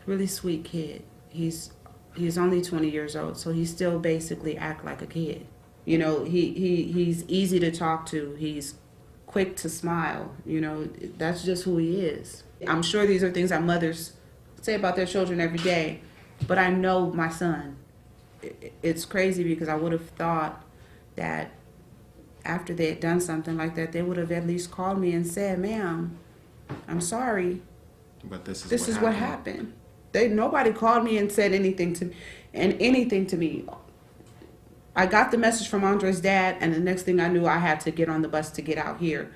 really sweet kid. He's only 20 years old, so he still basically act like a kid. You know, he's easy to talk to. He's quick to smile. You know, that's just who he is. I'm sure these are things that mothers say about their children every day, but I know my son. It's crazy because I would have thought that after they had done something like that, they would have at least called me and said, "Ma'am, I'm sorry, but this is what happened." Nobody called me and said anything to me. I got the message from Andre's dad, and the next thing I knew, I had to get on the bus to get out here.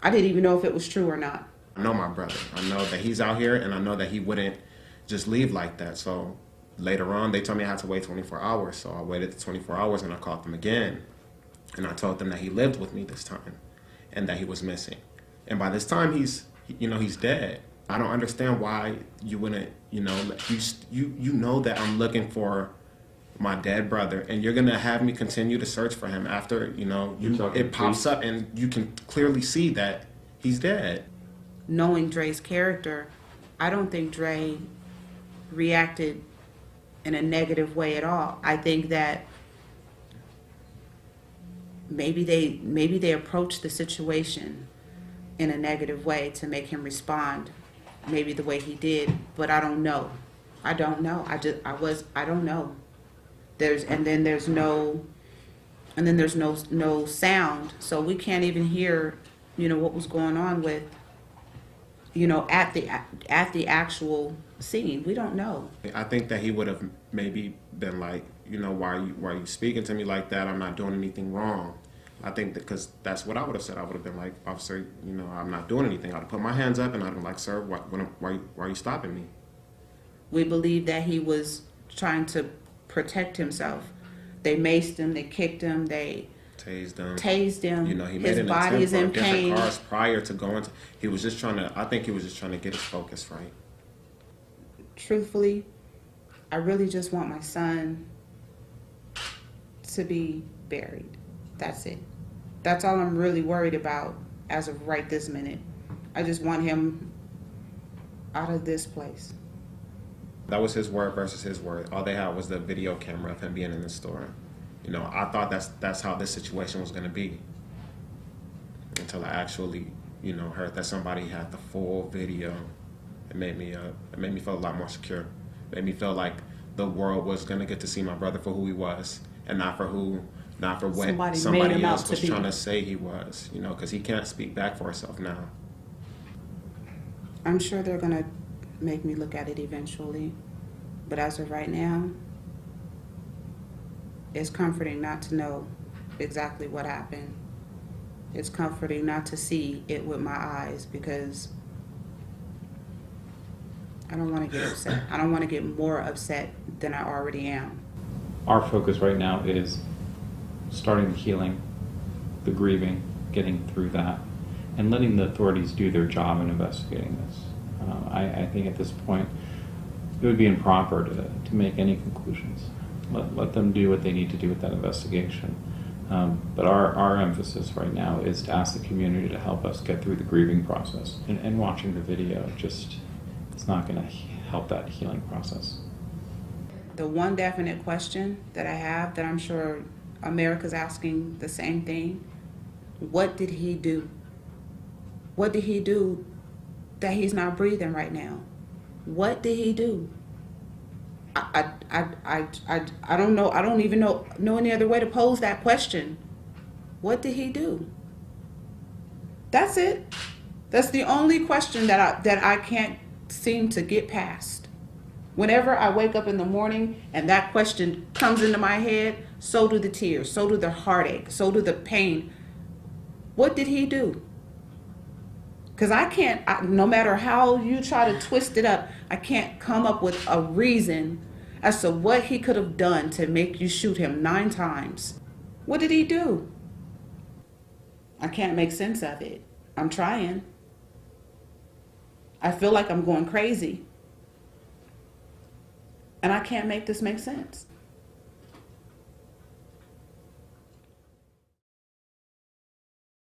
I didn't even know if it was true or not. I know my brother. I know that he's out here, and I know that he wouldn't just leave like that. So later on, they told me I had to wait 24 hours. So I waited the 24 hours, and I called them again. And I told them that he lived with me this time and that he was missing. And by this time, he's dead. I don't understand why you wouldn't, you know that I'm looking for my dead brother, and you're going to have me continue to search for him after, it pops up and you can clearly see that he's dead. Knowing Dre's character, I don't think Dre reacted in a negative way at all. I think that maybe they approached the situation in a negative way to make him respond maybe the way he did, but I don't know. I don't know. I don't know. There's no sound, so we can't even hear, what was going on with, at the actual scene. We don't know. I think that he would have maybe been like, why are you speaking to me like that? I'm not doing anything wrong. I think because that's what I would have said. I would have been like, "Officer, I'm not doing anything." I'd have put my hands up and I'd have been like, "Sir, why are you stopping me?" We believe that he was trying to protect himself. They maced him, they kicked him, they tased him. He made his an body is in attempt for pain. different cars prior to going to. He was just trying to. I think he was just trying to get his focus right. Truthfully, I really just want my son to be buried. That's it. That's all I'm really worried about as of right this minute. I just want him out of this place. That was his word versus his word. All they had was the video camera of him being in the store. I thought that's how this situation was going to be. Until I actually, heard that somebody had the full video. It made me feel a lot more secure. It made me feel like the world was going to get to see my brother for who he was, and not for what somebody else was trying to say he was. Because he can't speak back for himself now. I'm sure they're going to make me look at it eventually. But as of right now, it's comforting not to know exactly what happened. It's comforting not to see it with my eyes because I don't want to get upset. I don't want to get more upset than I already am. Our focus right now is starting the healing, the grieving, getting through that, and letting the authorities do their job in investigating this. I think at this point it would be improper to make any conclusions. Let them do what they need to do with that investigation. But our emphasis right now is to ask the community to help us get through the grieving process. And watching the video it's not going to help that healing process. The one definite question that I have that I'm sure America's asking the same thing, what did he do? What did he do that he's not breathing right now? What did he do? I don't know. I don't even know any other way to pose that question. What did he do? That's it. That's the only question that I can't seem to get past. Whenever I wake up in the morning and that question comes into my head, so do the tears, so do the heartache, so do the pain. What did he do? Because no matter how you try to twist it up, I can't come up with a reason as to what he could have done to make you shoot him 9 times. What did he do? I can't make sense of it. I'm trying. I feel like I'm going crazy. And I can't make this make sense.